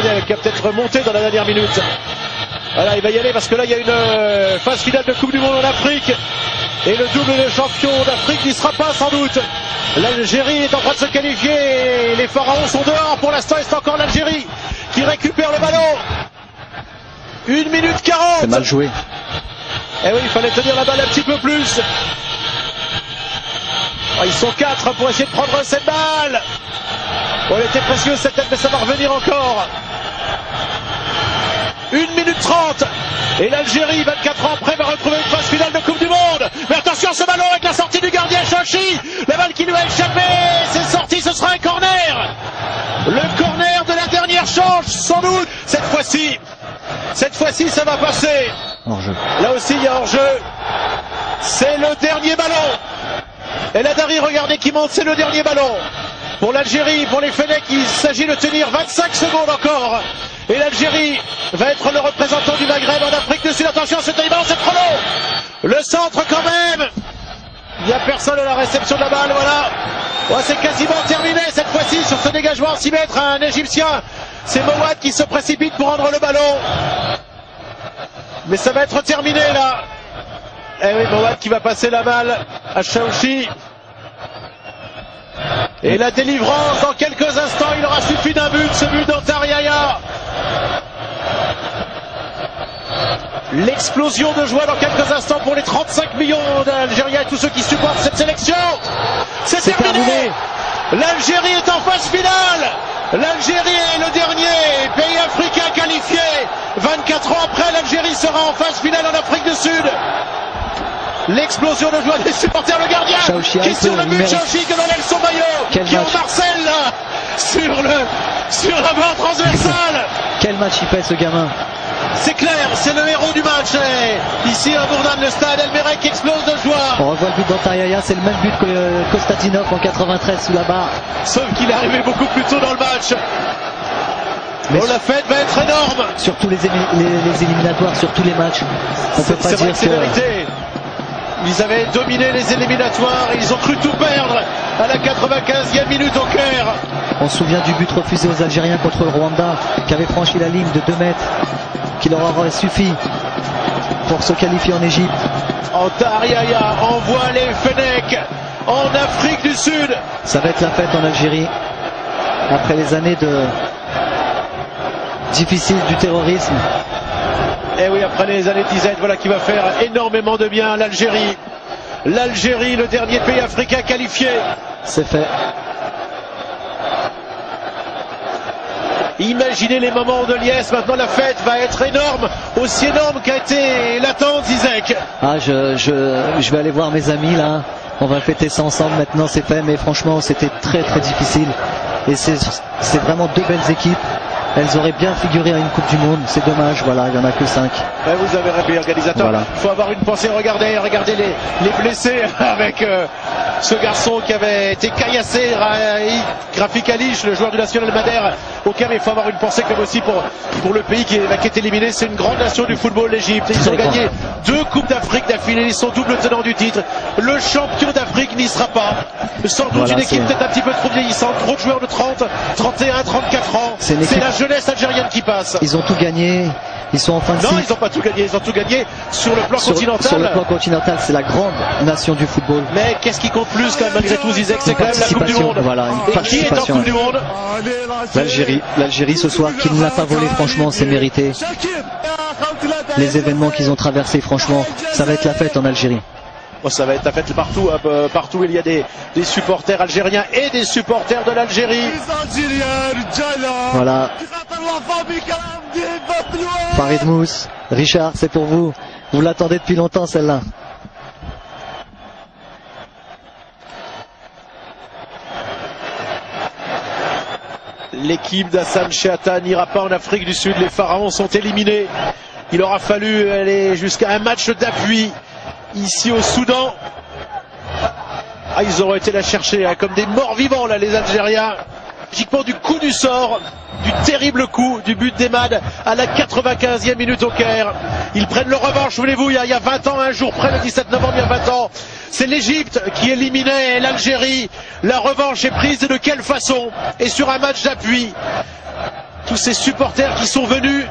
gardien qui a peut-être remonté dans la dernière minute. Voilà, il va y aller parce que là il y a une phase finale de Coupe du Monde en Afrique. Et le double de champion d'Afrique n'y sera pas sans doute. L'Algérie est en train de se qualifier et les Pharaons sont dehors. Pour l'instant, c'est encore l'Algérie qui récupère le ballon. 1 minute 40. C'est mal joué. Eh oui, il fallait tenir la balle un petit peu plus. Oh, ils sont 4 pour essayer de prendre cette balle. Bon, elle était précieuse cette tête, mais ça va revenir encore. 1 minute 30. Et l'Algérie, 24 ans après, va retrouver une phase finale de Coupe du Monde. Mais attention, ce ballon avec la sortie du gardien Chachi. La balle qui lui a échappé. C'est sorti, ce sera un corner. Le corner de la dernière chance, sans doute. Cette fois-ci, ça va passer. Hors-jeu. Là aussi, il y a hors-jeu. C'est le dernier ballon. Et la Dari, regardez qui monte, c'est le dernier ballon. Pour l'Algérie, pour les Fennecs, il s'agit de tenir 25 secondes encore. Et l'Algérie va être le représentant du Maghreb en Afrique du Sud. Attention, c'est un ballon, c'est trop long. Le centre quand même. Il n'y a personne à la réception de la balle, voilà. Ouais, c'est quasiment terminé cette fois-ci sur ce dégagement en 6 mètres. Un Égyptien, c'est Mouad qui se précipite pour rendre le ballon. Mais ça va être terminé là. Eh oui, Mouad qui va passer la balle à Chaouchi. Et la délivrance dans quelques instants, il aura suffi d'un but, ce but d'Antariaya. L'explosion de joie dans quelques instants pour les 35 millions d'Algériens et tous ceux qui supportent cette sélection. C'est terminé. L'Algérie est en phase finale. L'Algérie est le dernier pays africain qualifié. 24 ans après, l'Algérie sera en phase finale en Afrique du Sud. L'explosion de joie des supporters, le gardien Chaouchi qui est sur le but, Chaouchi que l'enlève son maillot, qui en Marcel là, sur la barre transversale. Quel match il fait ce gamin. C'est clair, c'est le héros du match. Ici à Bourdane, le stade Elmerek qui explose de joie. On revoit le but d'Antariaya, c'est le même but que Konstantinov en 93 sous la barre. Sauf qu'il est arrivé beaucoup plus tôt dans le match. Mais la fête va être énorme. Sur tous les éliminatoires, sur tous les matchs. On peut pas dire que... vérité. Ils avaient dominé les éliminatoires et ils ont cru tout perdre à la 95e minute au Caire. On se souvient du but refusé aux Algériens contre le Rwanda, qui avait franchi la ligne de 2 mètres, qui leur aurait suffi pour se qualifier en Égypte. Antariaya envoie les Fennecs en Afrique du Sud. Ça va être la fête en Algérie, après les années difficiles du terrorisme. Et oui, après les années de disette, voilà qui va faire énormément de bien à l'Algérie. L'Algérie, le dernier pays africain qualifié. C'est fait. Imaginez les moments de liesse. Maintenant, la fête va être énorme, aussi énorme qu'a été l'attente, Zizek. Ah, je vais aller voir mes amis là. On va fêter ça ensemble. Maintenant, c'est fait. Mais franchement, c'était très très difficile. Et c'est vraiment 2 belles équipes. Elles auraient bien figuré à une Coupe du Monde, c'est dommage, voilà, il n'y en a que 5. Ben vous avez rêvé, organisateur. Voilà. Il faut avoir une pensée, regardez les blessés avec ce garçon qui avait été caillassé, Rafik Halich, le joueur du National Madère. Ok, mais il faut avoir une pensée comme aussi pour le pays qui est éliminé. C'est une grande nation du football, l'Égypte. Ils ont gagné 2 Coupes d'Afrique d'affilée, ils sont double tenant du titre. Le champion d'Afrique n'y sera pas. Sans doute une équipe peut-être un petit peu trop vieillissante, trop de joueurs de 30, 31, 34 ans. C'est la jeunesse algérienne qui passe. Ils ont tout gagné, ils sont en fin de cycle. Non, ils n'ont pas tout gagné, ils ont tout gagné sur le plan continental. Sur le plan continental, c'est la grande nation du football. Mais qu'est-ce qui compte plus quand même malgré tout, Zizek, c'est quand même la Coupe du Monde. Voilà, et qui est en Coupe du Monde? L'Algérie ce soir, qui ne l'a pas volé, franchement, c'est mérité. Les événements qu'ils ont traversés, franchement, ça va être la fête en Algérie. Oh, ça va être la fête partout, partout il y a des supporters algériens et des supporters de l'Algérie. Voilà. Farid Mousse, Richard, c'est pour vous. Vous l'attendez depuis longtemps celle-là. L'équipe d'Hassan Chiata n'ira pas en Afrique du Sud, les Pharaons sont éliminés. Il aura fallu aller jusqu'à un match d'appui ici au Soudan. Ah, ils auraient été la chercher comme des morts vivants là, les Algériens. Logiquement du coup du sort, du terrible coup du but d'Emad à la 95e minute au Caire. Ils prennent le revanche, souvenez-vous, il y a 20 ans, un jour près, le 17 novembre, il y a 20 ans. C'est l'Égypte qui éliminait l'Algérie. La revanche est prise et de quelle façon? Et sur un match d'appui. tous ces supporters qui sont venus